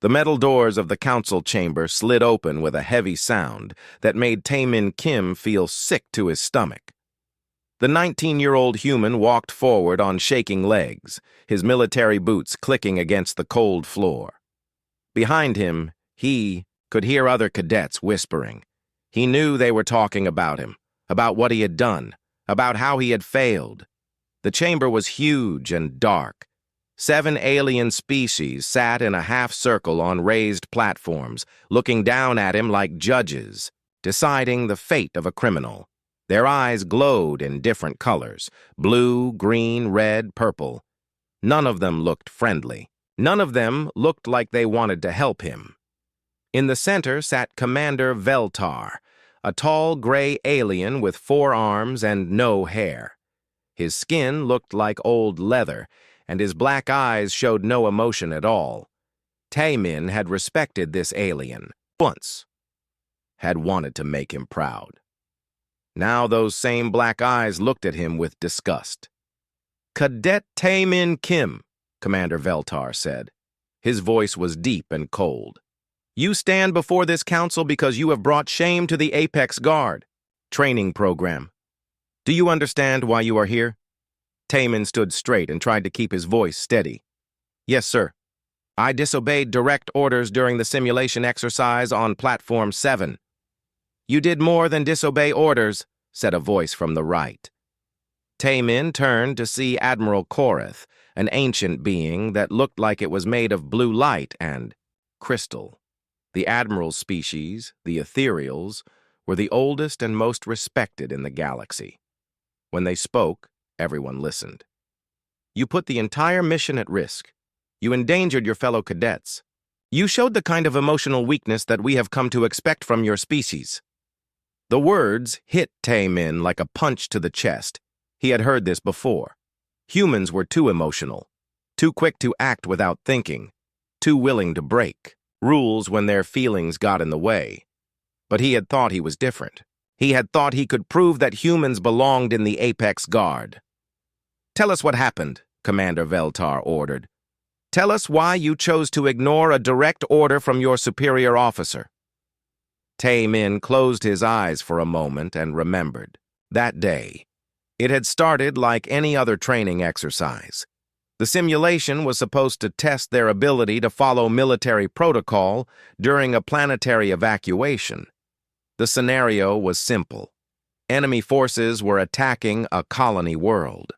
The metal doors of the council chamber slid open with a heavy sound that made Tae-min Kim feel sick to his stomach. The 19-year-old human walked forward on shaking legs, his military boots clicking against the cold floor. Behind him, he could hear other cadets whispering. He knew they were talking about him, about what he had done, about how he had failed. The chamber was huge and dark. 7 alien species sat in a half-circle on raised platforms, looking down at him like judges, deciding the fate of a criminal. Their eyes glowed in different colors: blue, green, red, purple. None of them looked friendly. None of them looked like they wanted to help him. In the center sat Commander Veltar, a tall gray alien with 4 arms and no hair. His skin looked like old leather, and his black eyes showed no emotion at all. Tae-min had respected this alien once, had wanted to make him proud. Now those same black eyes looked at him with disgust. "Cadet Tae-min Kim," Commander Veltar said. His voice was deep and cold. "You stand before this council because you have brought shame to the Apex Guard training program. Do you understand why you are here?" Tae-min stood straight and tried to keep his voice steady. "Yes, sir. I disobeyed direct orders during the simulation exercise on Platform 7. "You did more than disobey orders," said a voice from the right. Tae-min turned to see Admiral Korath, an ancient being that looked like it was made of blue light and crystal. The Admiral's species, the Ethereals, were the oldest and most respected in the galaxy. When they spoke, everyone listened. "You put the entire mission at risk. You endangered your fellow cadets. You showed the kind of emotional weakness that we have come to expect from your species." The words hit Tae-min like a punch to the chest. He had heard this before. Humans were too emotional, too quick to act without thinking, too willing to break rules when their feelings got in the way. But he had thought he was different. He had thought he could prove that humans belonged in the Apex Guard. "Tell us what happened," Commander Veltar ordered. "Tell us why you chose to ignore a direct order from your superior officer." Tae-min closed his eyes for a moment and remembered. That day, it had started like any other training exercise. The simulation was supposed to test their ability to follow military protocol during a planetary evacuation. The scenario was simple. Enemy forces were attacking a colony world.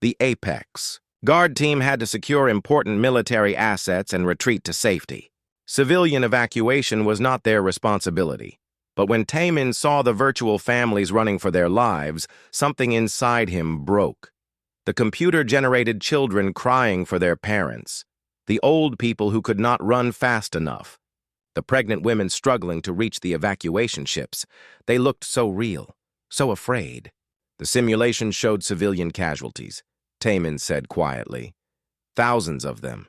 The Apex Guard team had to secure important military assets and retreat to safety. Civilian evacuation was not their responsibility. But when Tae-min saw the virtual families running for their lives, something inside him broke. The computer-generated children crying for their parents. The old people who could not run fast enough. The pregnant women struggling to reach the evacuation ships. They looked so real, so afraid. The simulation showed civilian casualties, Tae-min said quietly. Thousands of them.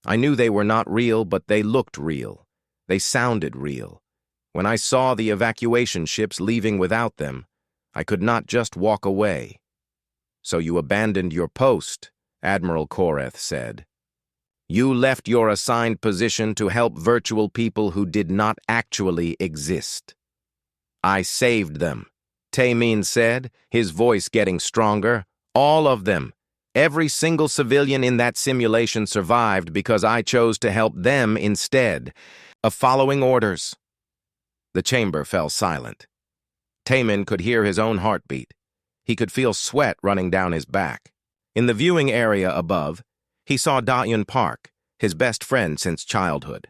I knew they were not real, but they looked real. They sounded real. When I saw the evacuation ships leaving without them, I could not just walk away. "So you abandoned your post," Admiral Korath said. "You left your assigned position to help virtual people who did not actually exist." "I saved them," Tae-min said, his voice getting stronger. "All of them. Every single civilian in that simulation survived because I chose to help them instead of following orders." The chamber fell silent. Tae-min could hear his own heartbeat. He could feel sweat running down his back. In the viewing area above, he saw Da-eun Park, his best friend since childhood.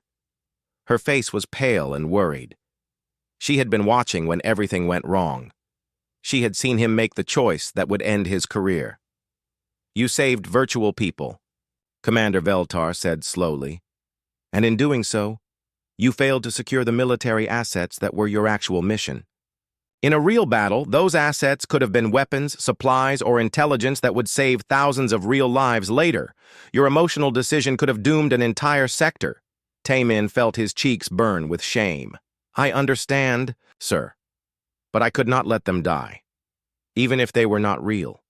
Her face was pale and worried. She had been watching when everything went wrong. She had seen him make the choice that would end his career. "You saved virtual people," Commander Veltar said slowly. "And in doing so, you failed to secure the military assets that were your actual mission. In a real battle, those assets could have been weapons, supplies, or intelligence that would save thousands of real lives later. Your emotional decision could have doomed an entire sector." Tae-min felt his cheeks burn with shame. "I understand, sir, but I could not let them die, even if they were not real,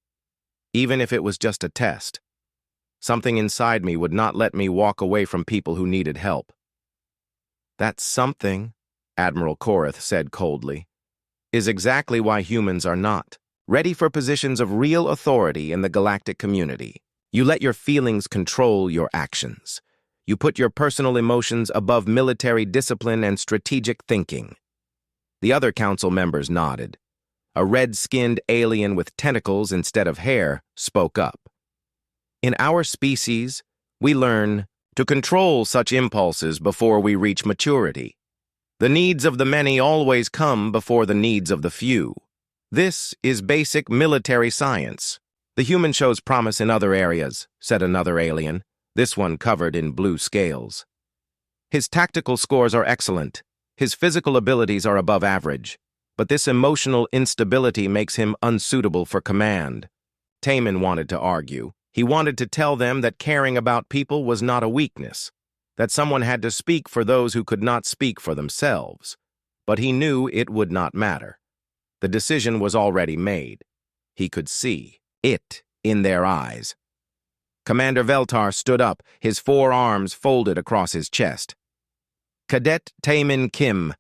even if it was just a test." Something inside me would not let me walk away from people who needed help. That something, Admiral Korath said coldly, is exactly why humans are not ready for positions of real authority in the galactic community. You let your feelings control your actions. You put your personal emotions above military discipline and strategic thinking. The other council members nodded. A red-skinned alien with tentacles instead of hair spoke up. In our species, we learn to control such impulses before we reach maturity. The needs of the many always come before the needs of the few. This is basic military science. The human shows promise in other areas, said another alien, this one covered in blue scales. His tactical scores are excellent. His physical abilities are above average. But this emotional instability makes him unsuitable for command. Taman wanted to argue. He wanted to tell them that caring about people was not a weakness, that someone had to speak for those who could not speak for themselves. But he knew it would not matter. The decision was already made. He could see it in their eyes. Commander Veltar stood up, his 4 arms folded across his chest. Cadet Taman Kim,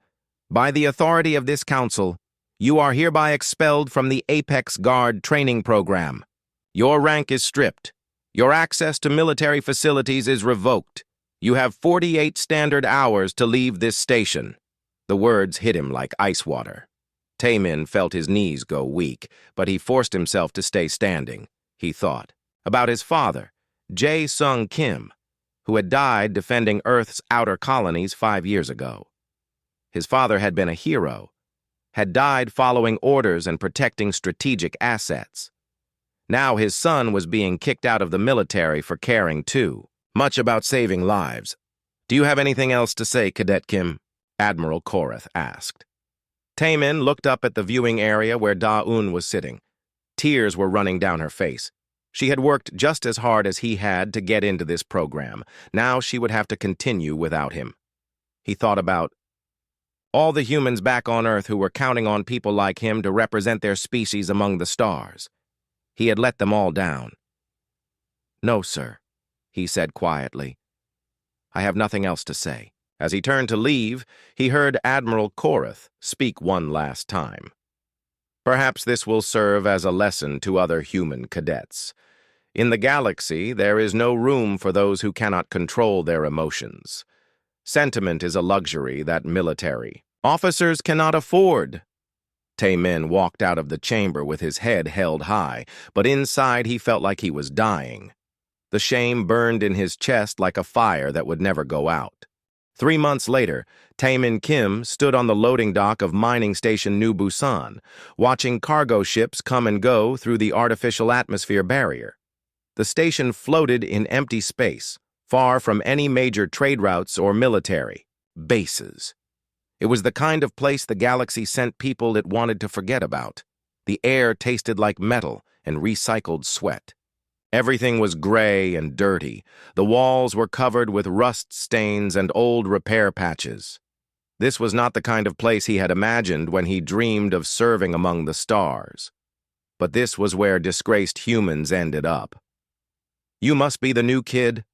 by the authority of this council, you are hereby expelled from the Apex Guard training program. Your rank is stripped. Your access to military facilities is revoked. You have 48 standard hours to leave this station. The words hit him like ice water. Taman felt his knees go weak, but he forced himself to stay standing. He thought about his father, Jae Sung Kim, who had died defending Earth's outer colonies 5 years ago. His father had been a hero, had died following orders and protecting strategic assets. Now his son was being kicked out of the military for caring too much about saving lives. Do you have anything else to say, Cadet Kim? Admiral Korath asked. Taman looked up at the viewing area where Da-Un was sitting. Tears were running down her face. She had worked just as hard as he had to get into this program. Now she would have to continue without him. He thought about all the humans back on Earth who were counting on people like him to represent their species among the stars. He had let them all down. No, sir, he said quietly. I have nothing else to say. As he turned to leave, he heard Admiral Korath speak one last time. Perhaps this will serve as a lesson to other human cadets. In the galaxy, there is no room for those who cannot control their emotions. Sentiment is a luxury that military officers cannot afford. Taman walked out of the chamber with his head held high, but inside he felt like he was dying. The shame burned in his chest like a fire that would never go out. 3 months later, Taman Kim stood on the loading dock of mining station New Busan, watching cargo ships come and go through the artificial atmosphere barrier. The station floated in empty space, far from any major trade routes or military bases. It was the kind of place the galaxy sent people it wanted to forget about. The air tasted like metal and recycled sweat. Everything was gray and dirty. The walls were covered with rust stains and old repair patches. This was not the kind of place he had imagined when he dreamed of serving among the stars. But this was where disgraced humans ended up. You must be the new kid,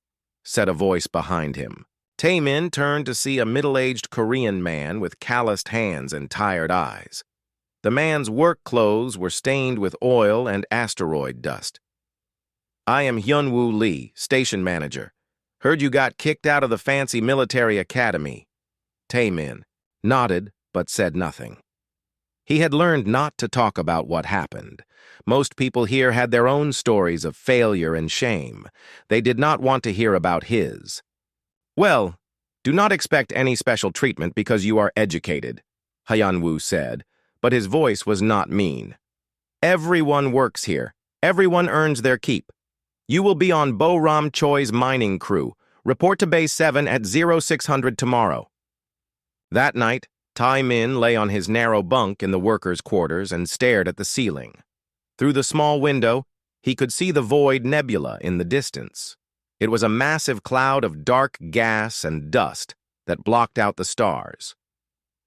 said a voice behind him. Taman turned to see a middle-aged Korean man with calloused hands and tired eyes. The man's work clothes were stained with oil and asteroid dust. I am Hyunwoo Lee, station manager. Heard you got kicked out of the fancy military academy. Taman nodded but said nothing. He had learned not to talk about what happened. Most people here had their own stories of failure and shame. They did not want to hear about his. Well, do not expect any special treatment because you are educated, Hyunwoo said, but his voice was not mean. Everyone works here. Everyone earns their keep. You will be on Bo Ram Choi's mining crew. Report to Base 7 at 0600 tomorrow. That night, Tai Min lay on his narrow bunk in the workers' quarters and stared at the ceiling. Through the small window, he could see the void nebula in the distance. It was a massive cloud of dark gas and dust that blocked out the stars.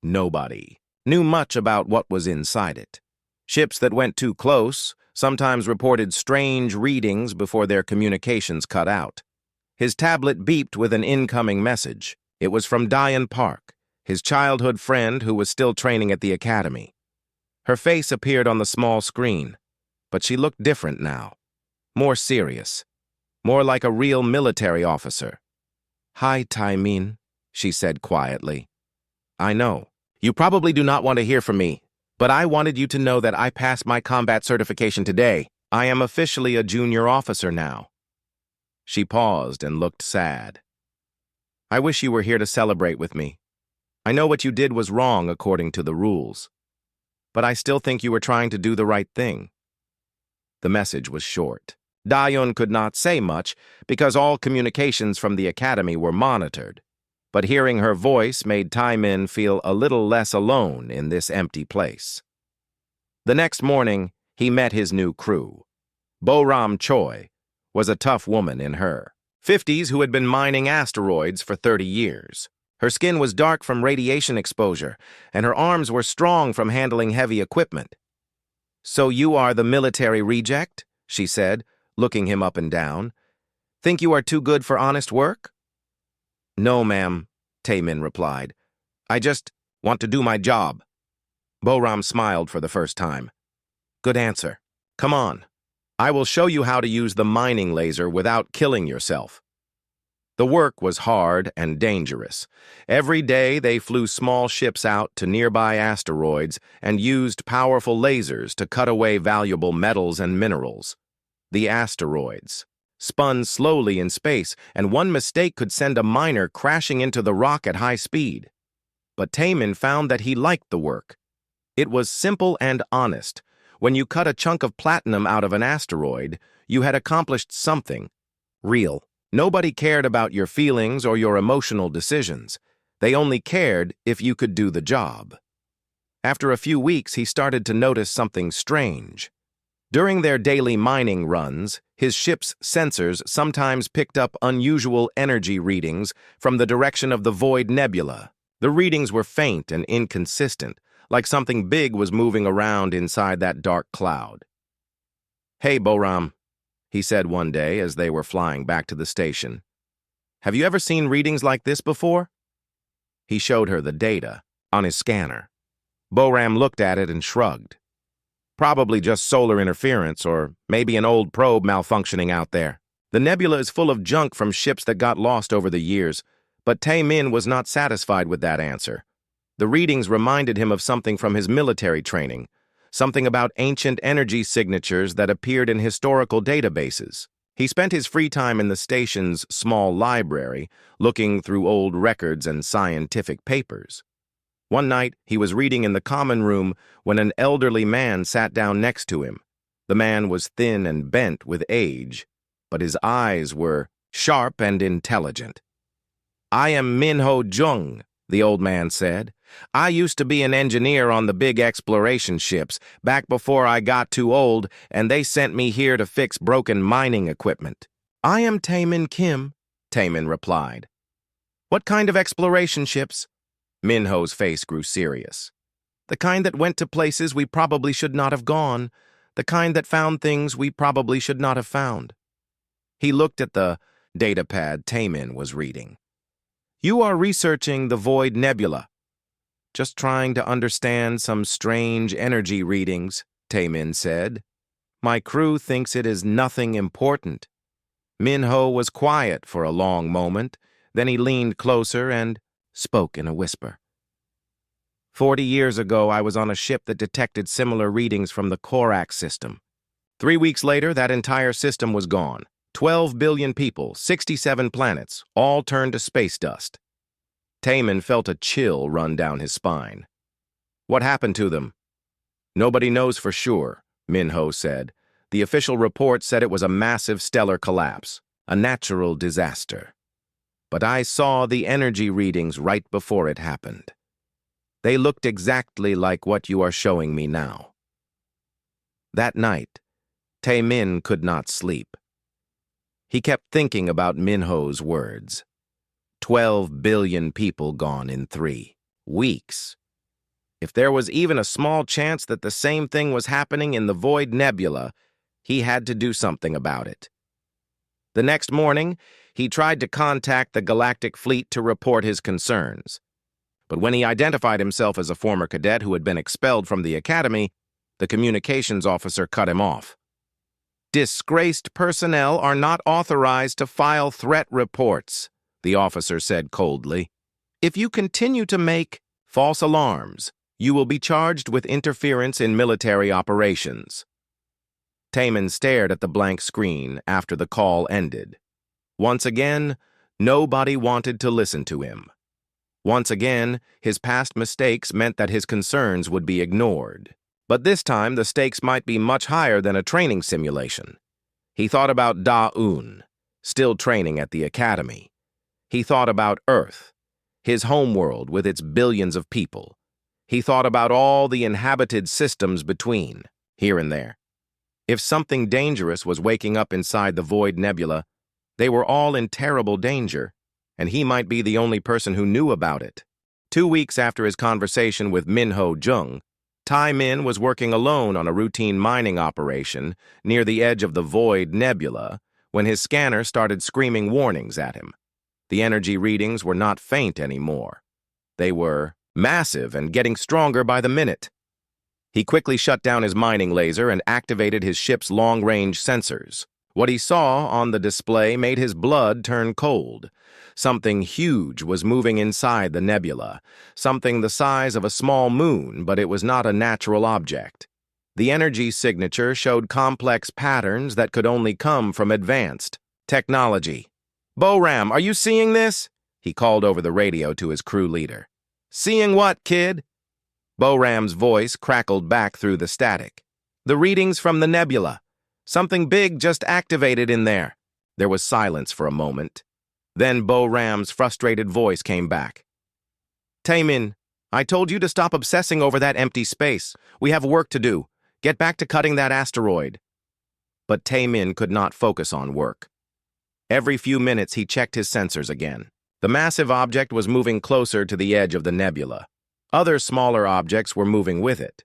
Nobody knew much about what was inside it. Ships that went too close, sometimes reported strange readings before their communications cut out. His tablet beeped with an incoming message. It was from Diane Park, his childhood friend who was still training at the academy. Her face appeared on the small screen, but she looked different now. More serious. More like a real military officer. "Hi, Taemin," she said quietly. "I know. You probably do not want to hear from me, but I wanted you to know that I passed my combat certification today. I am officially a junior officer now." She paused and looked sad. "I wish you were here to celebrate with me. I know what you did was wrong according to the rules, but I still think you were trying to do the right thing." The message was short. Daeun could not say much because all communications from the academy were monitored, but hearing her voice made Taemin feel a little less alone in this empty place. The next morning, he met his new crew. Boram Choi was a tough woman in her 50s who had been mining asteroids for 30 years. Her skin was dark from radiation exposure, and her arms were strong from handling heavy equipment. "So you are the military reject?" she said, looking him up and down. "Think you are too good for honest work?" "No, ma'am," Taemin replied. "I just want to do my job." Boram smiled for the first time. "Good answer. Come on. I will show you how to use the mining laser without killing yourself." The work was hard and dangerous. Every day they flew small ships out to nearby asteroids and used powerful lasers to cut away valuable metals and minerals. The asteroids spun slowly in space, and one mistake could send a miner crashing into the rock at high speed. But Taemin found that he liked the work. It was simple and honest. When you cut a chunk of platinum out of an asteroid, you had accomplished something real. Nobody cared about your feelings or your emotional decisions. They only cared if you could do the job. After a few weeks, he started to notice something strange. During their daily mining runs, his ship's sensors sometimes picked up unusual energy readings from the direction of the Void Nebula. The readings were faint and inconsistent, like something big was moving around inside that dark cloud. "Hey, Boram," he said one day as they were flying back to the station. "Have you ever seen readings like this before?" He showed her the data on his scanner. Boram looked at it and shrugged. "Probably just solar interference, or maybe an old probe malfunctioning out there. The nebula is full of junk from ships that got lost over the years," but Taemin was not satisfied with that answer. The readings reminded him of something from his military training, something about ancient energy signatures that appeared in historical databases. He spent his free time in the station's small library, looking through old records and scientific papers. One night, he was reading in the common room when an elderly man sat down next to him. The man was thin and bent with age, but his eyes were sharp and intelligent. "I am Minho Jung," the old man said. "I used to be an engineer on the big exploration ships back before I got too old, and they sent me here to fix broken mining equipment." "I am Taemin Kim," Taemin replied. "What kind of exploration ships?" Minho's face grew serious. "The kind that went to places we probably should not have gone, the kind that found things we probably should not have found." He looked at the datapad Taemin was reading. "You are researching the Void Nebula." "Just trying to understand some strange energy readings," Taemin said. "My crew thinks it is nothing important." Minho was quiet for a long moment, then he leaned closer and spoke in a whisper. 40 years ago, I was on a ship that detected similar readings from the Korak system. 3 weeks later, that entire system was gone. 12 billion people, 67 planets, all turned to space dust. Taemin felt a chill run down his spine. "What happened to them?" "Nobody knows for sure," Minho said. "The official report said it was a massive stellar collapse, a natural disaster. But I saw the energy readings right before it happened. They looked exactly like what you are showing me now." That night, Taemin could not sleep. He kept thinking about Minho's words. 12 billion people gone in 3 weeks. If there was even a small chance that the same thing was happening in the Void Nebula, He had to do something about it. The next morning, he tried to contact the Galactic fleet to report his concerns. But when he identified himself as a former cadet who had been expelled from the academy, the communications officer cut him off. "Disgraced personnel are not authorized to file threat reports," the officer said coldly. "If you continue to make false alarms, you will be charged with interference in military operations." Taman stared at the blank screen after the call ended. Once again, nobody wanted to listen to him. Once again, his past mistakes meant that his concerns would be ignored. But this time, the stakes might be much higher than a training simulation. He thought about Da-Un, still training at the academy. He thought about Earth, his homeworld with its billions of people. He thought about all the inhabited systems between, here and there. If something dangerous was waking up inside the Void Nebula, they were all in terrible danger, and he might be the only person who knew about it. 2 weeks after his conversation with Minho Jung, Tai Min was working alone on a routine mining operation near the edge of the Void Nebula when his scanner started screaming warnings at him. The energy readings were not faint anymore. They were massive and getting stronger by the minute. He quickly shut down his mining laser and activated his ship's long-range sensors. What he saw on the display made his blood turn cold. Something huge was moving inside the nebula, something the size of a small moon, but it was not a natural object. The energy signature showed complex patterns that could only come from advanced technology. "Boram, are you seeing this?" he called over the radio to his crew leader. "Seeing what, kid?" Boram's voice crackled back through the static. "The readings from the nebula. Something big just activated in there." There was silence for a moment. Then Boram's frustrated voice came back. "Taemin, I told you to stop obsessing over that empty space. We have work to do. Get back to cutting that asteroid." But Taemin could not focus on work. Every few minutes he checked his sensors again. The massive object was moving closer to the edge of the nebula. Other smaller objects were moving with it.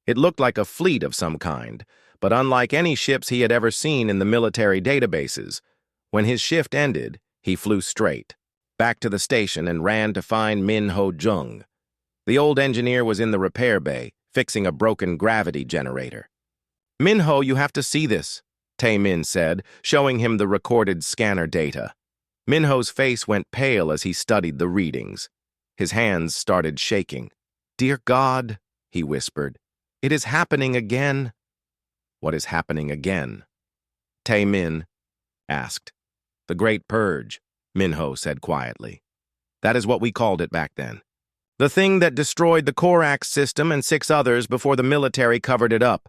It looked like a fleet of some kind, but unlike any ships he had ever seen in the military databases, when his shift ended, he flew straight back to the station and ran to find Minho Jung. The old engineer was in the repair bay, fixing a broken gravity generator. "Minho, you have to see this," Taemin said, showing him the recorded scanner data. Minho's face went pale as he studied the readings. His hands started shaking. "Dear God," he whispered, "it is happening again." "What is happening again?" Taemin asked. "The Great Purge," Minho said quietly. "That is what we called it back then. The thing that destroyed the Corax system and 6 others before the military covered it up.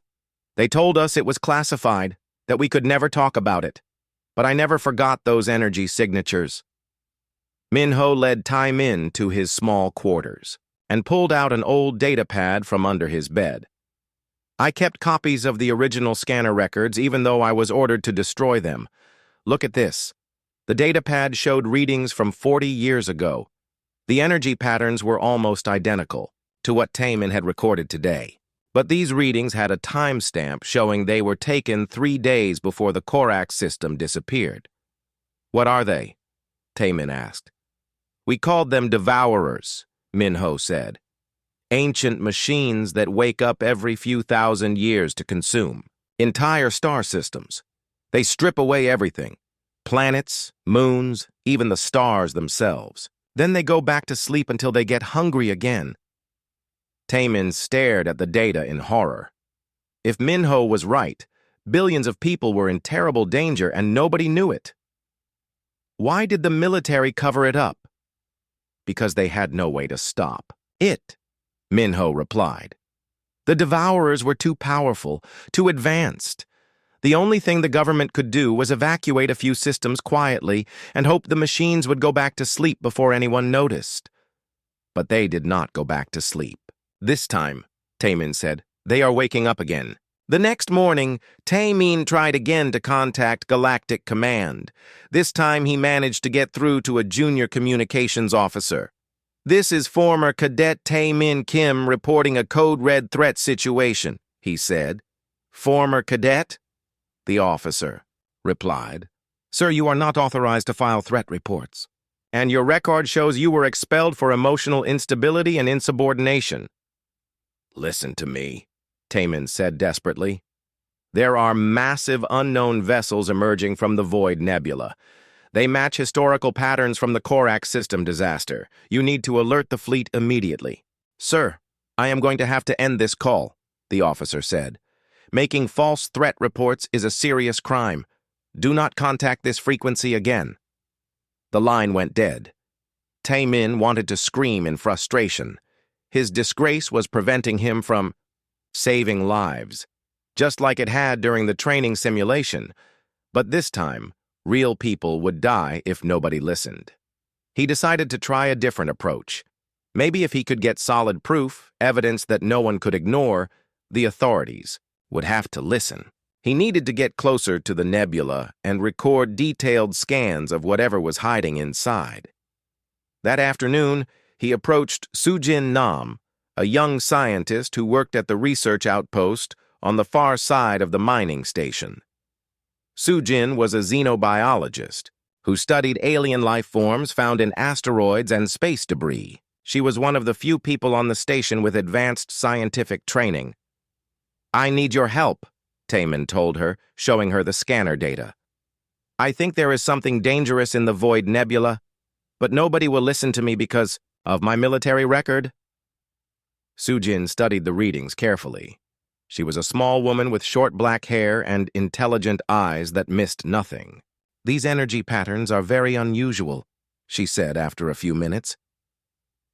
They told us it was classified, that we could never talk about it. But I never forgot those energy signatures." Minho led Taemin to his small quarters and pulled out an old data pad from under his bed. "I kept copies of the original scanner records even though I was ordered to destroy them. Look at this." The data pad showed readings from 40 years ago. The energy patterns were almost identical to what Taemin had recorded today. But these readings had a timestamp showing they were taken 3 days before the Corax system disappeared. "What are they?" Taemin asked. "We called them devourers," Minho said. "Ancient machines that wake up every few thousand years to consume entire star systems. They strip away everything. Planets, moons, even the stars themselves. Then they go back to sleep until they get hungry again." Taemin stared at the data in horror. If Minho was right, billions of people were in terrible danger and nobody knew it. Why did the military cover it up? Because they had no way to stop it, Minho replied. The Devourers were too powerful, too advanced. The only thing the government could do was evacuate a few systems quietly and hope the machines would go back to sleep before anyone noticed. But they did not go back to sleep. "This time," Taemin said, "they are waking up again." The next morning, Taemin tried again to contact Galactic Command. This time he managed to get through to a junior communications officer. "This is former Cadet Taemin Kim reporting a code red threat situation," he said. "Former cadet?" the officer replied. "Sir, you are not authorized to file threat reports. And your record shows you were expelled for emotional instability and insubordination." "Listen to me," Taman said desperately. "There are massive unknown vessels emerging from the Void Nebula. They match historical patterns from the Korak system disaster. You need to alert the fleet immediately." "Sir, I am going to have to end this call," the officer said. "Making false threat reports is a serious crime. Do not contact this frequency again." The line went dead. Taemin wanted to scream in frustration. His disgrace was preventing him from saving lives, just like it had during the training simulation. But this time, real people would die if nobody listened. He decided to try a different approach. Maybe if he could get solid proof, evidence that no one could ignore, the authorities would have to listen. He needed to get closer to the nebula and record detailed scans of whatever was hiding inside. That afternoon, he approached Sujin Nam, a young scientist who worked at the research outpost on the far side of the mining station. Sujin was a xenobiologist who studied alien life forms found in asteroids and space debris. She was one of the few people on the station with advanced scientific training. "I need your help," Taemin told her, showing her the scanner data. "I think there is something dangerous in the Void Nebula, but nobody will listen to me because of my military record." Sujin studied the readings carefully. She was a small woman with short black hair and intelligent eyes that missed nothing. "These energy patterns are very unusual," she said after a few minutes.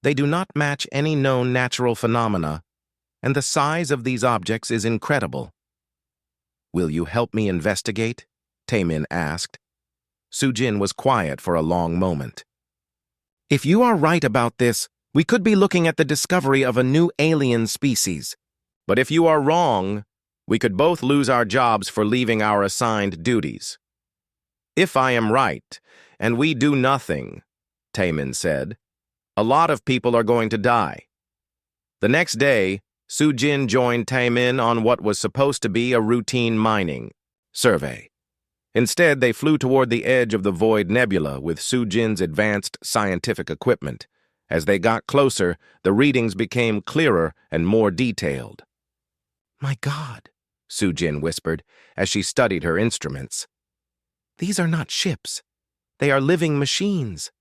"They do not match any known natural phenomena, and the size of these objects is incredible." "Will you help me investigate?" Taemin asked. Sujin was quiet for a long moment. "If you are right about this, we could be looking at the discovery of a new alien species. But if you are wrong, we could both lose our jobs for leaving our assigned duties." "If I am right, and we do nothing," Taemin said, "a lot of people are going to die." The next day, Sujin joined Taemin on what was supposed to be a routine mining survey. Instead, they flew toward the edge of the Void Nebula with Sujin's advanced scientific equipment. As they got closer, the readings became clearer and more detailed. "My God," Sujin whispered as she studied her instruments. "These are not ships. They are living machines.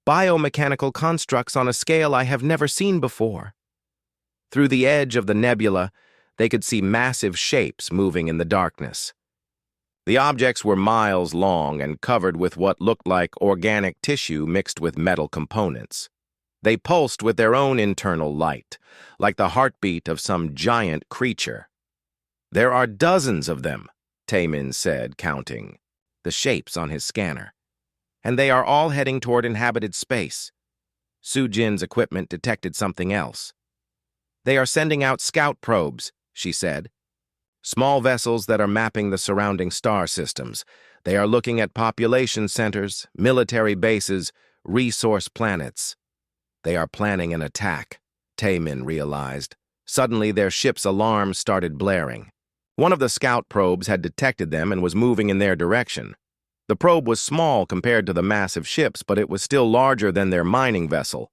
Biomechanical constructs on a scale I have never seen before." Through the edge of the nebula, they could see massive shapes moving in the darkness. The objects were miles long and covered with what looked like organic tissue mixed with metal components. They pulsed with their own internal light, like the heartbeat of some giant creature. "There are dozens of them," Taemin said, counting the shapes on his scanner. "And they are all heading toward inhabited space." Sujin's equipment detected something else. "They are sending out scout probes," she said. "Small vessels that are mapping the surrounding star systems. They are looking at population centers, military bases, resource planets. They are planning an attack," Taemin realized. Suddenly, their ship's alarm started blaring. One of the scout probes had detected them and was moving in their direction. The probe was small compared to the massive ships, but it was still larger than their mining vessel.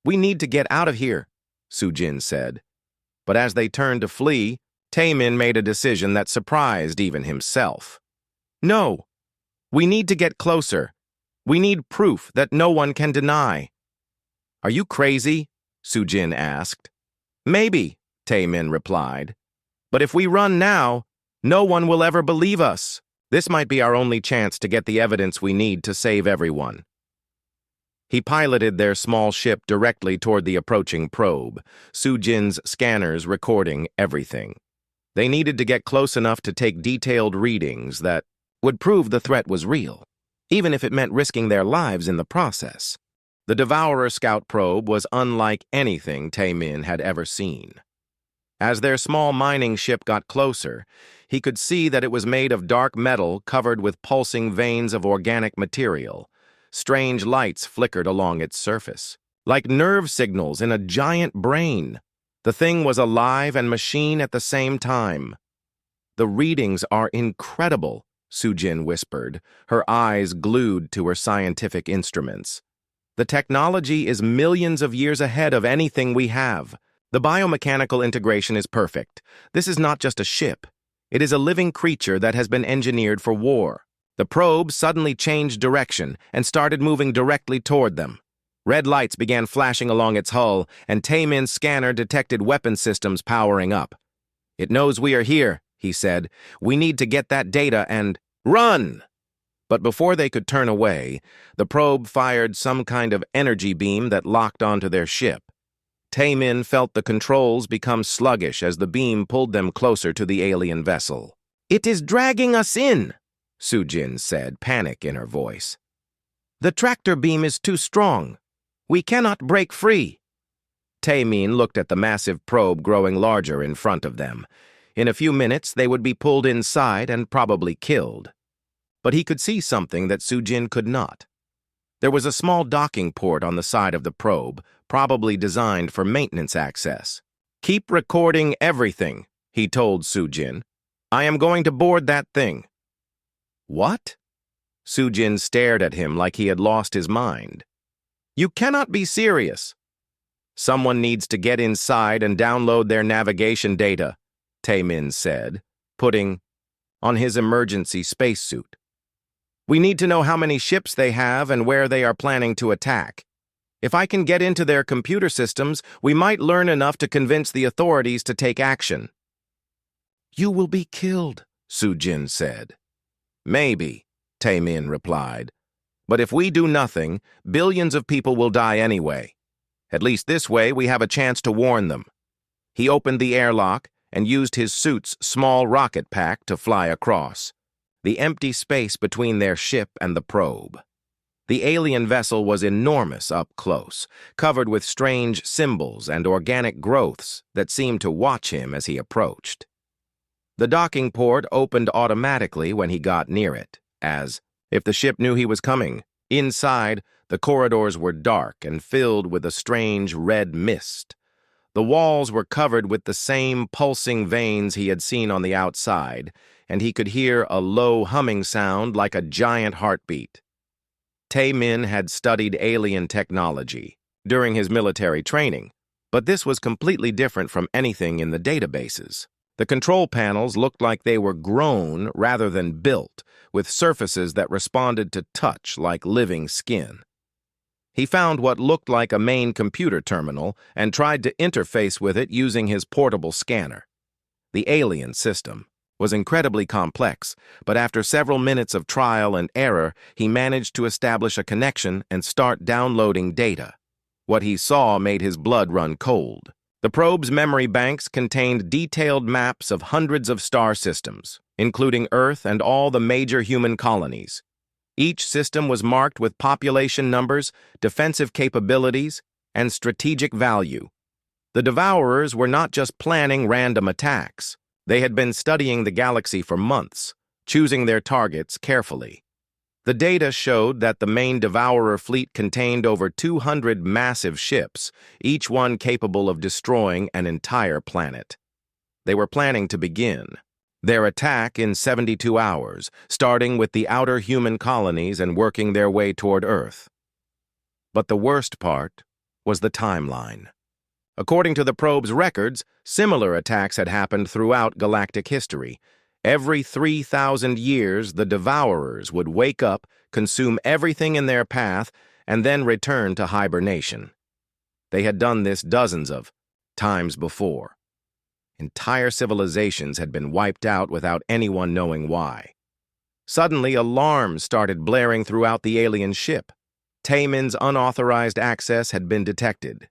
"We need to get out of here," Sujin said. But as they turned to flee, Taemin made a decision that surprised even himself. "No, we need to get closer. We need proof that no one can deny." "Are you crazy?" Sujin asked. "Maybe," Taemin replied. "But if we run now, no one will ever believe us. This might be our only chance to get the evidence we need to save everyone." He piloted their small ship directly toward the approaching probe, Sujin's scanners recording everything. They needed to get close enough to take detailed readings that would prove the threat was real, even if it meant risking their lives in the process. The Devourer Scout probe was unlike anything Taemin had ever seen. As their small mining ship got closer, he could see that it was made of dark metal covered with pulsing veins of organic material. Strange lights flickered along its surface, like nerve signals in a giant brain. The thing was alive and machine at the same time. "The readings are incredible," Sujin whispered, her eyes glued to her scientific instruments. "The technology is millions of years ahead of anything we have. The biomechanical integration is perfect. This is not just a ship. It is a living creature that has been engineered for war." The probe suddenly changed direction and started moving directly toward them. Red lights began flashing along its hull, and Taemin's scanner detected weapon systems powering up. "It knows we are here," he said. "We need to get that data and run!" But before they could turn away, the probe fired some kind of energy beam that locked onto their ship. Taemin felt the controls become sluggish as the beam pulled them closer to the alien vessel. "It is dragging us in," Sujin said, panic in her voice. "The tractor beam is too strong. We cannot break free." Taemin looked at the massive probe growing larger in front of them. In a few minutes, they would be pulled inside and probably killed. But he could see something that Sujin could not. There was a small docking port on the side of the probe, probably designed for maintenance access. "Keep recording everything," he told Sujin. "I am going to board that thing." "What?" Sujin stared at him like he had lost his mind. "You cannot be serious." "Someone needs to get inside and download their navigation data," Taemin said, putting on his emergency spacesuit. "We need to know how many ships they have and where they are planning to attack. If I can get into their computer systems, we might learn enough to convince the authorities to take action." "You will be killed," Sujin said. "Maybe," Taemin replied. "But if we do nothing, billions of people will die anyway. At least this way we have a chance to warn them." He opened the airlock and used his suit's small rocket pack to fly across the empty space between their ship and the probe. The alien vessel was enormous up close, covered with strange symbols and organic growths that seemed to watch him as he approached. The docking port opened automatically when he got near it, as if the ship knew he was coming. Inside, the corridors were dark and filled with a strange red mist. The walls were covered with the same pulsing veins he had seen on the outside, and he could hear a low humming sound like a giant heartbeat. Taemin had studied alien technology during his military training, but this was completely different from anything in the databases. The control panels looked like they were grown rather than built, with surfaces that responded to touch like living skin. He found what looked like a main computer terminal and tried to interface with it using his portable scanner. The alien system was incredibly complex, but after several minutes of trial and error, he managed to establish a connection and start downloading data. What he saw made his blood run cold. The probe's memory banks contained detailed maps of hundreds of star systems, including Earth and all the major human colonies. Each system was marked with population numbers, defensive capabilities, and strategic value. The Devourers were not just planning random attacks. They had been studying the galaxy for months, choosing their targets carefully. The data showed that the main Devourer fleet contained over 200 massive ships, each one capable of destroying an entire planet. They were planning to begin their attack in 72 hours, starting with the outer human colonies and working their way toward Earth. But the worst part was the timeline. According to the probe's records, similar attacks had happened throughout galactic history. Every 3,000 years, the Devourers would wake up, consume everything in their path, and then return to hibernation. They had done this dozens of times before. Entire civilizations had been wiped out without anyone knowing why. Suddenly, alarms started blaring throughout the alien ship. Taemin's unauthorized access had been detected.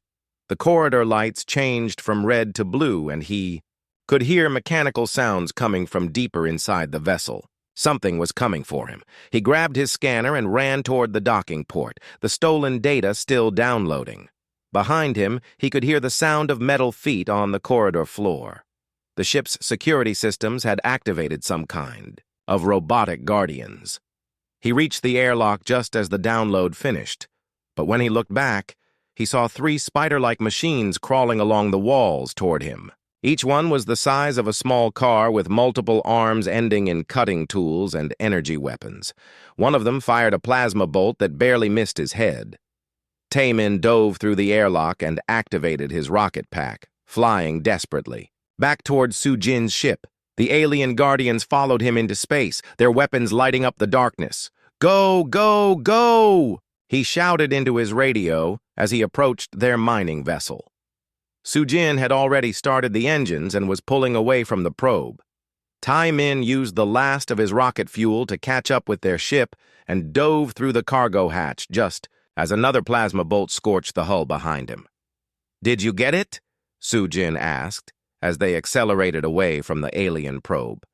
The corridor lights changed from red to blue, and he could hear mechanical sounds coming from deeper inside the vessel. Something was coming for him. He grabbed his scanner and ran toward the docking port, the stolen data still downloading. Behind him, he could hear the sound of metal feet on the corridor floor. The ship's security systems had activated some kind of robotic guardians. He reached the airlock just as the download finished, but when he looked back, he saw 3 spider-like machines crawling along the walls toward him. Each one was the size of a small car with multiple arms ending in cutting tools and energy weapons. One of them fired a plasma bolt that barely missed his head. Taemin dove through the airlock and activated his rocket pack, flying desperately. Back toward Sujin's ship, the alien guardians followed him into space, their weapons lighting up the darkness. "Go, go, go!" he shouted into his radio as he approached their mining vessel. Sujin had already started the engines and was pulling away from the probe. Taemin used the last of his rocket fuel to catch up with their ship and dove through the cargo hatch just as another plasma bolt scorched the hull behind him. "Did you get it?" Sujin asked as they accelerated away from the alien probe.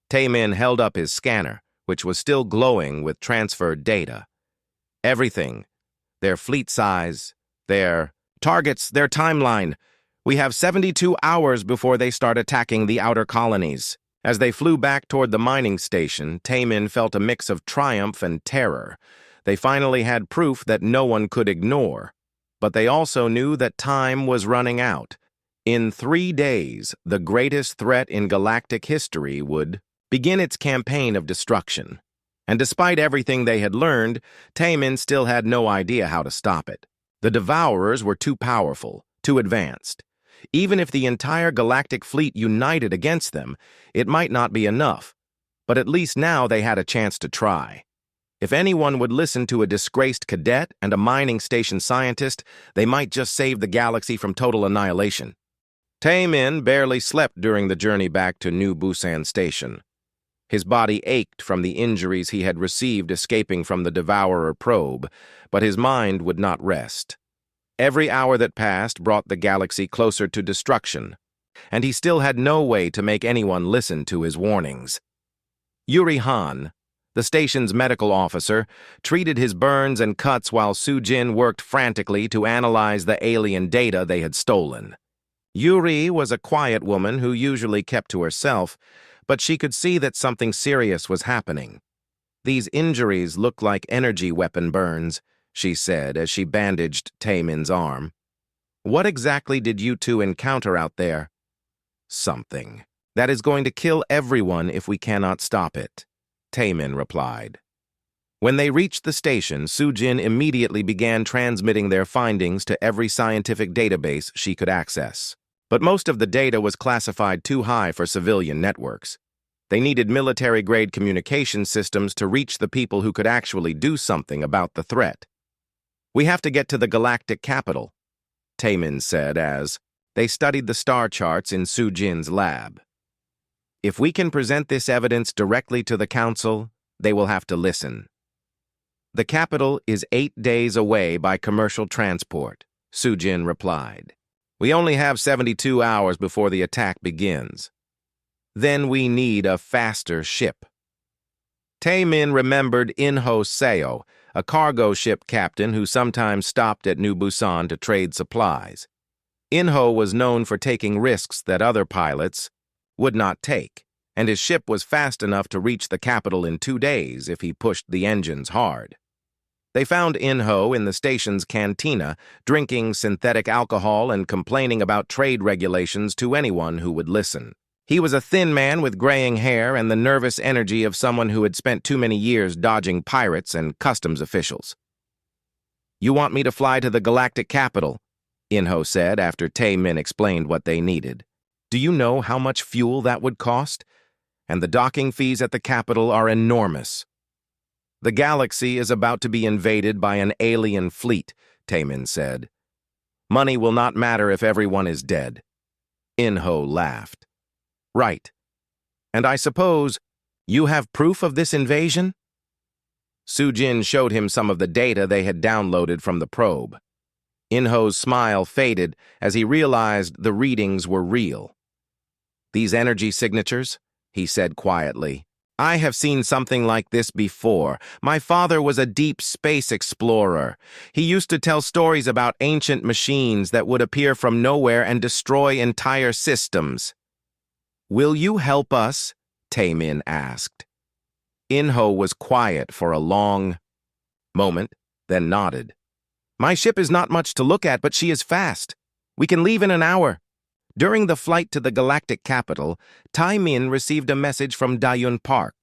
Taemin held up his scanner, which was still glowing with transferred data. "Everything. Their fleet size, their targets, their timeline. We have 72 hours before they start attacking the outer colonies." As they flew back toward the mining station, Taemin felt a mix of triumph and terror. They finally had proof that no one could ignore. But they also knew that time was running out. In 3 days, the greatest threat in galactic history would begin its campaign of destruction. And despite everything they had learned, Taemin still had no idea how to stop it. The Devourers were too powerful, too advanced. Even if the entire galactic fleet united against them, it might not be enough. But at least now they had a chance to try. If anyone would listen to a disgraced cadet and a mining station scientist, they might just save the galaxy from total annihilation. Taemin barely slept during the journey back to New Busan Station. His body ached from the injuries he had received escaping from the Devourer probe, but his mind would not rest. Every hour that passed brought the galaxy closer to destruction, and he still had no way to make anyone listen to his warnings. Yuri Han, the station's medical officer, treated his burns and cuts while Sujin worked frantically to analyze the alien data they had stolen. Yuri was a quiet woman who usually kept to herself, but she could see that something serious was happening. "These injuries look like energy weapon burns," she said as she bandaged Taemin's arm. "What exactly did you two encounter out there?" "Something that is going to kill everyone if we cannot stop it," Taemin replied. When they reached the station, Sujin immediately began transmitting their findings to every scientific database she could access. But most of the data was classified too high for civilian networks. They needed military-grade communication systems to reach the people who could actually do something about the threat. "We have to get to the galactic capital," Taemin said as they studied the star charts in Sujin's lab. "If we can present this evidence directly to the council, they will have to listen." "The capital is 8 days away by commercial transport," Sujin replied. "We only have 72 hours before the attack begins. Then we need a faster ship." Taemin remembered Inho Seo, a cargo ship captain who sometimes stopped at New Busan to trade supplies. Inho was known for taking risks that other pilots would not take, and his ship was fast enough to reach the capital in 2 days if he pushed the engines hard. They found Inho in the station's cantina, drinking synthetic alcohol and complaining about trade regulations to anyone who would listen. He was a thin man with graying hair and the nervous energy of someone who had spent too many years dodging pirates and customs officials. "You want me to fly to the galactic capital?" Inho said after Taemin explained what they needed. "Do you know how much fuel that would cost? And the docking fees at the capital are enormous." "The galaxy is about to be invaded by an alien fleet," Taemin said. "Money will not matter if everyone is dead." Inho laughed. "Right. And I suppose you have proof of this invasion?" Sujin showed him some of the data they had downloaded from the probe. Inho's smile faded as he realized the readings were real. "These energy signatures," he said quietly. "I have seen something like this before. My father was a deep space explorer. He used to tell stories about ancient machines that would appear from nowhere and destroy entire systems." "Will you help us?" Taemin asked. Inho was quiet for a long moment, then nodded. "My ship is not much to look at, but she is fast. We can leave in an hour." During the flight to the Galactic capital, Tai Min received a message from Dayun Park.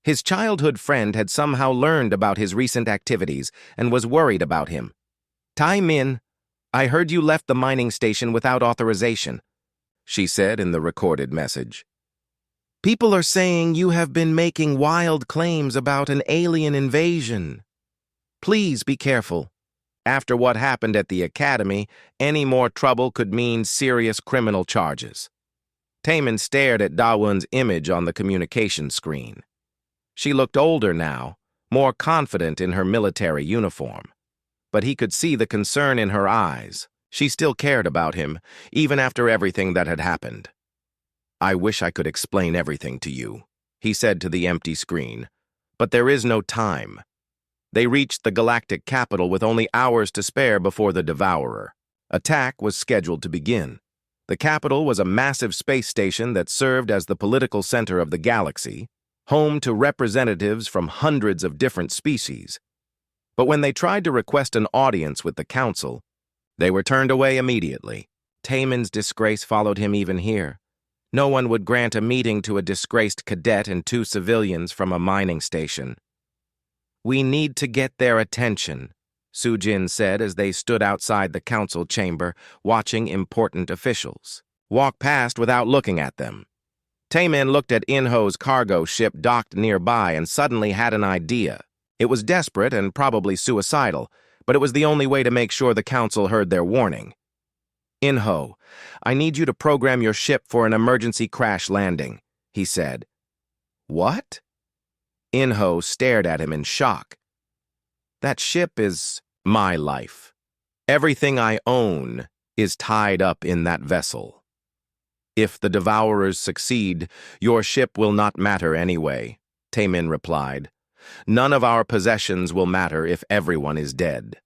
His childhood friend had somehow learned about his recent activities and was worried about him. Tai Min, I heard you left the mining station without authorization, she said in the recorded message. People are saying you have been making wild claims about an alien invasion. Please be careful. After what happened at the academy, any more trouble could mean serious criminal charges. Taemin stared at Dawun's image on the communication screen. She looked older now, more confident in her military uniform. But he could see the concern in her eyes. She still cared about him, even after everything that had happened. I wish I could explain everything to you, he said to the empty screen. But there is no time. They reached the Galactic capital with only hours to spare before the Devourer. Attack was scheduled to begin. The capital was a massive space station that served as the political center of the galaxy, home to representatives from hundreds of different species. But when they tried to request an audience with the council, they were turned away immediately. Taemin's disgrace followed him even here. No one would grant a meeting to a disgraced cadet and 2 civilians from a mining station. We need to get their attention, Sujin said as they stood outside the council chamber, watching important officials walk past without looking at them. Taemin looked at Inho's cargo ship docked nearby and suddenly had an idea. It was desperate and probably suicidal, but it was the only way to make sure the council heard their warning. Inho, I need you to program your ship for an emergency crash landing, he said. What? Inho stared at him in shock. That ship is my life. Everything I own is tied up in that vessel. If the Devourers succeed, your ship will not matter anyway, Taemin replied. None of our possessions will matter if everyone is dead.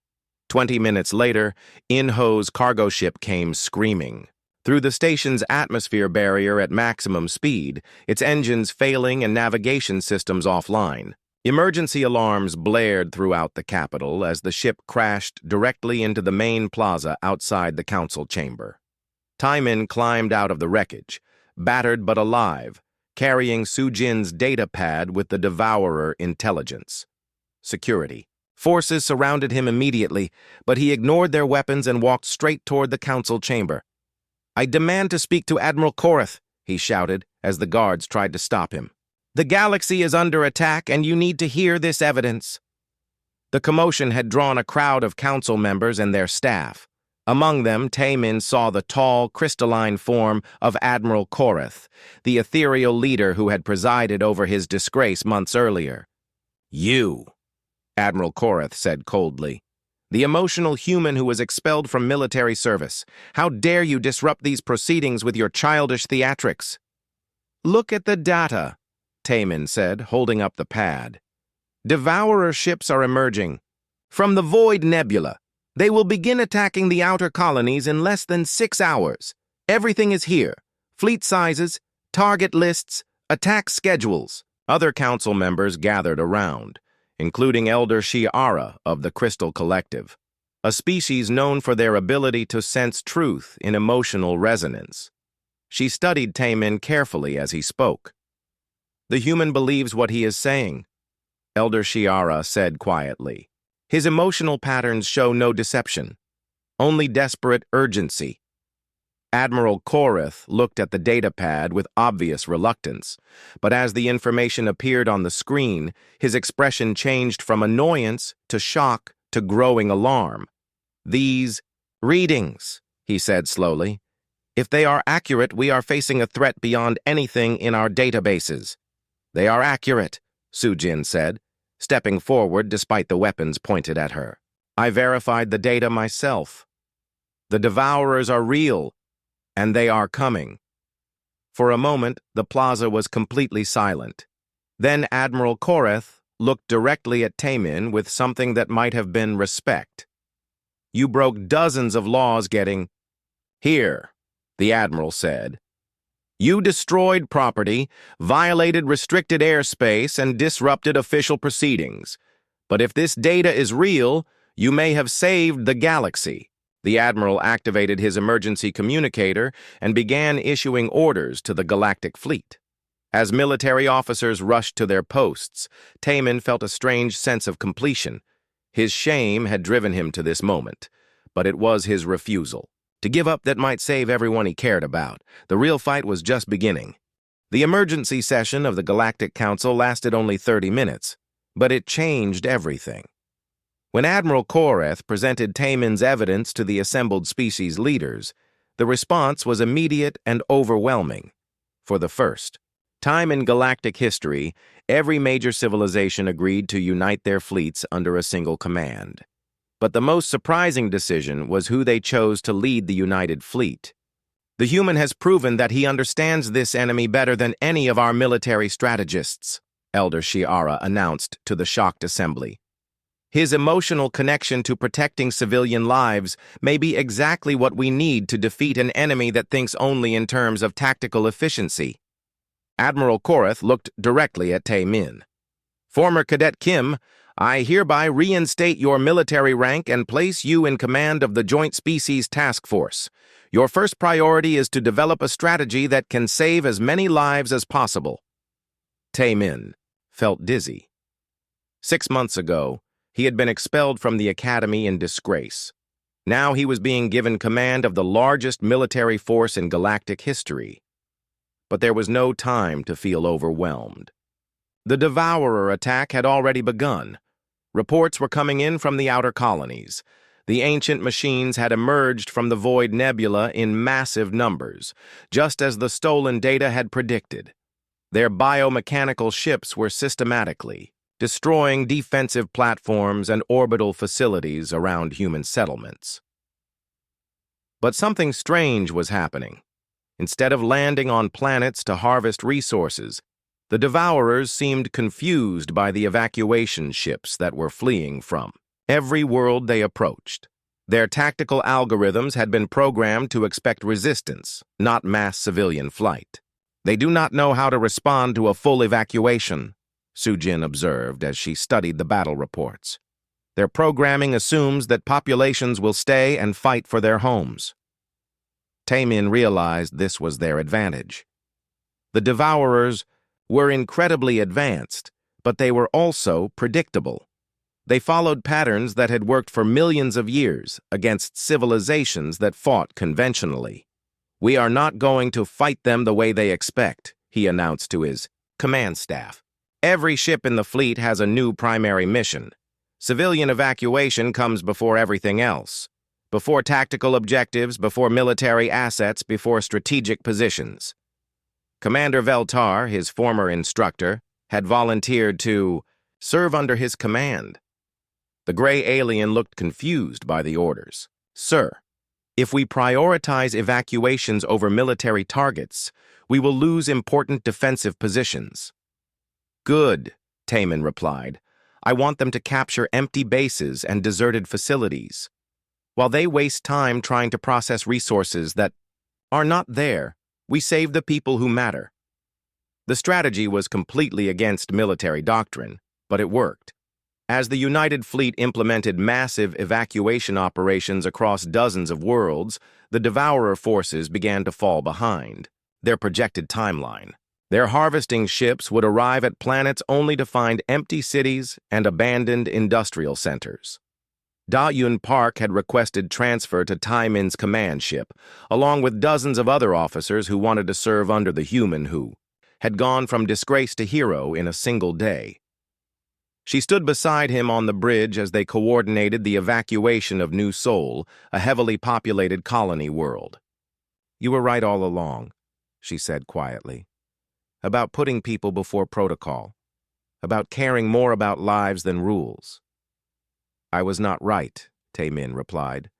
20 minutes later, Inho's cargo ship came screaming. Through the station's atmosphere barrier at maximum speed, its engines failing and navigation systems offline. Emergency alarms blared throughout the capital as the ship crashed directly into the main plaza outside the council chamber. Taemin climbed out of the wreckage, battered but alive, carrying Sujin's data pad with the Devourer intelligence. Security. Forces surrounded him immediately, but he ignored their weapons and walked straight toward the council chamber. I demand to speak to Admiral Korath, he shouted as the guards tried to stop him. The galaxy is under attack and you need to hear this evidence. The commotion had drawn a crowd of council members and their staff. Among them, Taemin saw the tall, crystalline form of Admiral Korath, the ethereal leader who had presided over his disgrace months earlier. You, Admiral Korath said coldly. The emotional human who was expelled from military service. How dare you disrupt these proceedings with your childish theatrics? Look at the data, Taemin said, holding up the pad. Devourer ships are emerging. From the Void Nebula, they will begin attacking the outer colonies in less than 6 hours. Everything is here. Fleet sizes, target lists, attack schedules. Other council members gathered around, including Elder Shiara of the Crystal Collective, a species known for their ability to sense truth in emotional resonance. She studied Taemin carefully as he spoke. The human believes what he is saying, Elder Shiara said quietly. His emotional patterns show no deception, only desperate urgency. Admiral Korath looked at the datapad with obvious reluctance, but as the information appeared on the screen, his expression changed from annoyance to shock to growing alarm. These readings, he said slowly. If they are accurate, we are facing a threat beyond anything in our databases. They are accurate, Sujin said, stepping forward despite the weapons pointed at her. I verified the data myself. The Devourers are real, and they are coming. For a moment, the plaza was completely silent. Then Admiral Korath looked directly at Taemin with something that might have been respect. You broke dozens of laws getting here, the Admiral said. You destroyed property, violated restricted airspace, and disrupted official proceedings. But if this data is real, you may have saved the galaxy. The admiral activated his emergency communicator and began issuing orders to the Galactic fleet. As military officers rushed to their posts, Taemin felt a strange sense of completion. His shame had driven him to this moment, but it was his refusal. To give up that might save everyone he cared about. The real fight was just beginning. The emergency session of the Galactic Council lasted only 30 minutes, but it changed everything. When Admiral Koreth presented Taemin's evidence to the assembled species leaders, the response was immediate and overwhelming. For the first time in galactic history, every major civilization agreed to unite their fleets under a single command. But the most surprising decision was who they chose to lead the united fleet. The human has proven that he understands this enemy better than any of our military strategists, Elder Shiara announced to the shocked assembly. His emotional connection to protecting civilian lives may be exactly what we need to defeat an enemy that thinks only in terms of tactical efficiency. Admiral Koreth looked directly at Taemin. Former Cadet Kim, I hereby reinstate your military rank and place you in command of the Joint Species Task Force. Your first priority is to develop a strategy that can save as many lives as possible. Taemin felt dizzy. 6 months ago, he had been expelled from the academy in disgrace. Now he was being given command of the largest military force in galactic history. But there was no time to feel overwhelmed. The Devourer attack had already begun. Reports were coming in from the outer colonies. The ancient machines had emerged from the Void Nebula in massive numbers, just as the stolen data had predicted. Their biomechanical ships were systematically destroying defensive platforms and orbital facilities around human settlements. But something strange was happening. Instead of landing on planets to harvest resources, the Devourers seemed confused by the evacuation ships that were fleeing from every world they approached. Their tactical algorithms had been programmed to expect resistance, not mass civilian flight. They do not know how to respond to a full evacuation, Sujin observed as she studied the battle reports. Their programming assumes that populations will stay and fight for their homes. Taemin realized this was their advantage. The Devourers were incredibly advanced, but they were also predictable. They followed patterns that had worked for millions of years against civilizations that fought conventionally. We are not going to fight them the way they expect, he announced to his command staff. Every ship in the fleet has a new primary mission. Civilian evacuation comes before everything else. Before tactical objectives, before military assets, before strategic positions. Commander Veltar, his former instructor, had volunteered to serve under his command. The gray alien looked confused by the orders. Sir, if we prioritize evacuations over military targets, we will lose important defensive positions. Good, Taemin replied. I want them to capture empty bases and deserted facilities. While they waste time trying to process resources that are not there, we save the people who matter. The strategy was completely against military doctrine, but it worked. As the United Fleet implemented massive evacuation operations across dozens of worlds, the Devourer forces began to fall behind their projected timeline. Their harvesting ships would arrive at planets only to find empty cities and abandoned industrial centers. Da-Yun Park had requested transfer to Taemin's command ship, along with dozens of other officers who wanted to serve under the human who had gone from disgrace to hero in a single day. She stood beside him on the bridge as they coordinated the evacuation of New Sol, a heavily populated colony world. You were right all along, she said quietly. About putting people before protocol, about caring more about lives than rules. I was not right, Taemin replied.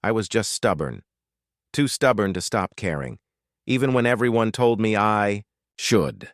I was just stubborn. Too stubborn to stop caring, even when everyone told me I should.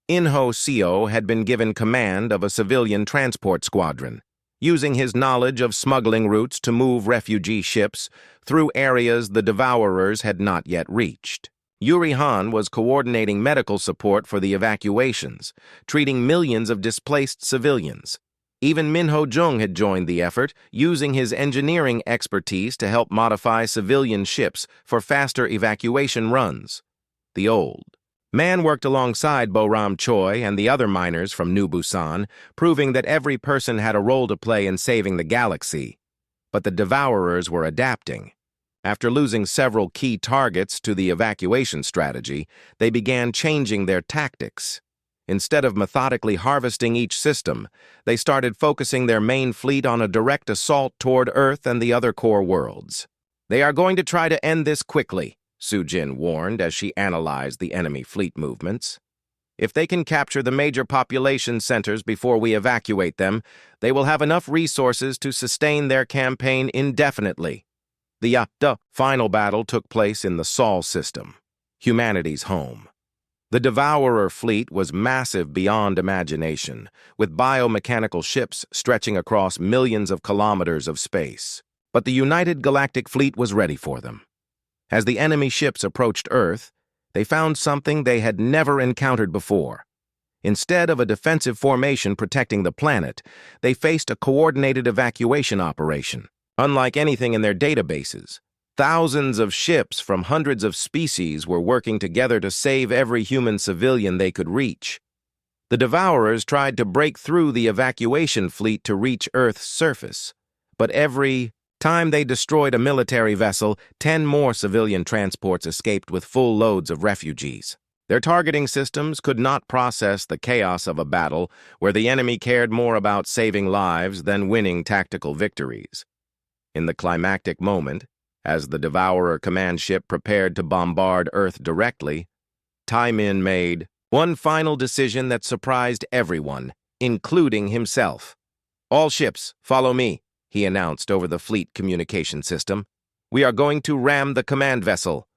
Inho Seo had been given command of a civilian transport squadron, using his knowledge of smuggling routes to move refugee ships through areas the Devourers had not yet reached. Yuri Han was coordinating medical support for the evacuations, treating millions of displaced civilians. Even Minho Jung had joined the effort, using his engineering expertise to help modify civilian ships for faster evacuation runs. The old man worked alongside Bo-Ram Choi and the other miners from New Busan, proving that every person had a role to play in saving the galaxy. But the Devourers were adapting. After losing several key targets to the evacuation strategy, they began changing their tactics. Instead of methodically harvesting each system, they started focusing their main fleet on a direct assault toward Earth and the other core worlds. "They are going to try to end this quickly," Su Jin warned as she analyzed the enemy fleet movements. "If they can capture the major population centers before we evacuate them, they will have enough resources to sustain their campaign indefinitely." The final battle took place in the Sol system, humanity's home. The Devourer fleet was massive beyond imagination, with biomechanical ships stretching across millions of kilometers of space. But the United Galactic Fleet was ready for them. As the enemy ships approached Earth, they found something they had never encountered before. Instead of a defensive formation protecting the planet, they faced a coordinated evacuation operation. Unlike anything in their databases, thousands of ships from hundreds of species were working together to save every human civilian they could reach. The Devourers tried to break through the evacuation fleet to reach Earth's surface, but every time they destroyed a military vessel, 10 more civilian transports escaped with full loads of refugees. Their targeting systems could not process the chaos of a battle where the enemy cared more about saving lives than winning tactical victories. In the climactic moment, as the Devourer command ship prepared to bombard Earth directly, Taimin made one final decision that surprised everyone, including himself. "All ships, follow me," he announced over the fleet communication system. "We are going to ram the command vessel."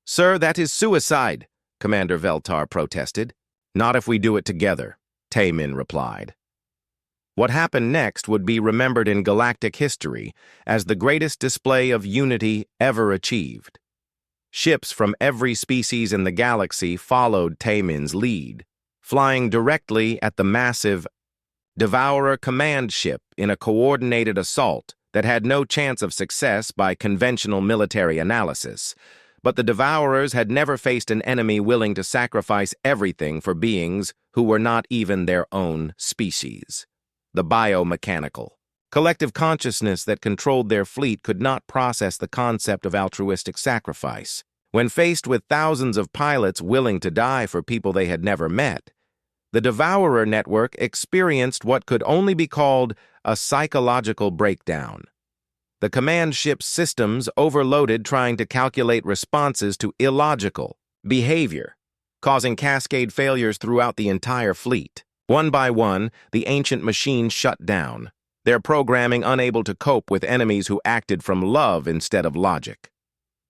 "Sir, that is suicide," Commander Veltar protested. "Not if we do it together," Taimin replied. What happened next would be remembered in galactic history as the greatest display of unity ever achieved. Ships from every species in the galaxy followed Taimin's lead, flying directly at the massive Devourer command ship in a coordinated assault that had no chance of success by conventional military analysis. But the Devourers had never faced an enemy willing to sacrifice everything for beings who were not even their own species. The biomechanical collective consciousness that controlled their fleet could not process the concept of altruistic sacrifice. When faced with thousands of pilots willing to die for people they had never met, the Devourer network experienced what could only be called a psychological breakdown. The command ship's systems overloaded trying to calculate responses to illogical behavior, causing cascade failures throughout the entire fleet. One by one, the ancient machines shut down, their programming unable to cope with enemies who acted from love instead of logic.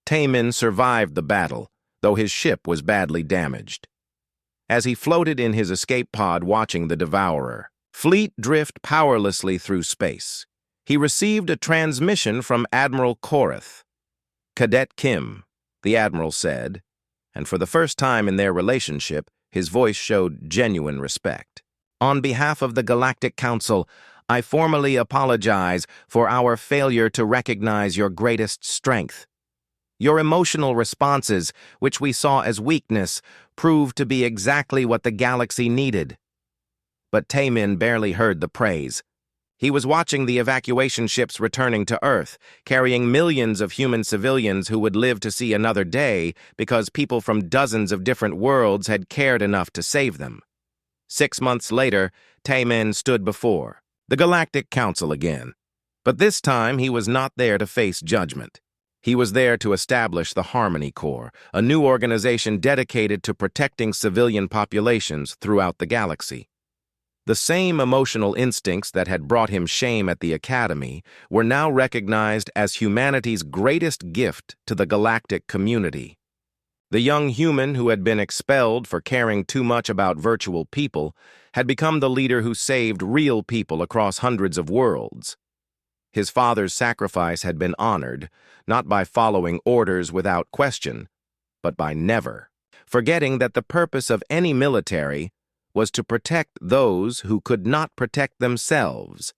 Taimin survived the battle, though his ship was badly damaged. As he floated in his escape pod watching the Devourer fleet drift powerlessly through space, he received a transmission from Admiral Korath. "Cadet Kim," the Admiral said, and for the first time in their relationship, his voice showed genuine respect. "On behalf of the Galactic Council, I formally apologize for our failure to recognize your greatest strength. Your emotional responses, which we saw as weakness, proved to be exactly what the galaxy needed." But Taimin barely heard the praise. He was watching the evacuation ships returning to Earth, carrying millions of human civilians who would live to see another day because people from dozens of different worlds had cared enough to save them. 6 months later, Taimin stood before the Galactic Council again. But this time, he was not there to face judgment. He was there to establish the Harmony Corps, a new organization dedicated to protecting civilian populations throughout the galaxy. The same emotional instincts that had brought him shame at the Academy were now recognized as humanity's greatest gift to the galactic community. The young human who had been expelled for caring too much about virtual people had become the leader who saved real people across hundreds of worlds. His father's sacrifice had been honored, not by following orders without question, but by never forgetting that the purpose of any military was to protect those who could not protect themselves,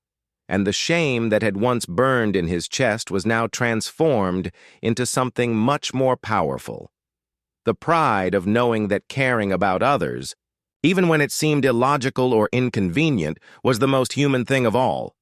and the shame that had once burned in his chest was now transformed into something much more powerful. The pride of knowing that caring about others, even when it seemed illogical or inconvenient, was the most human thing of all.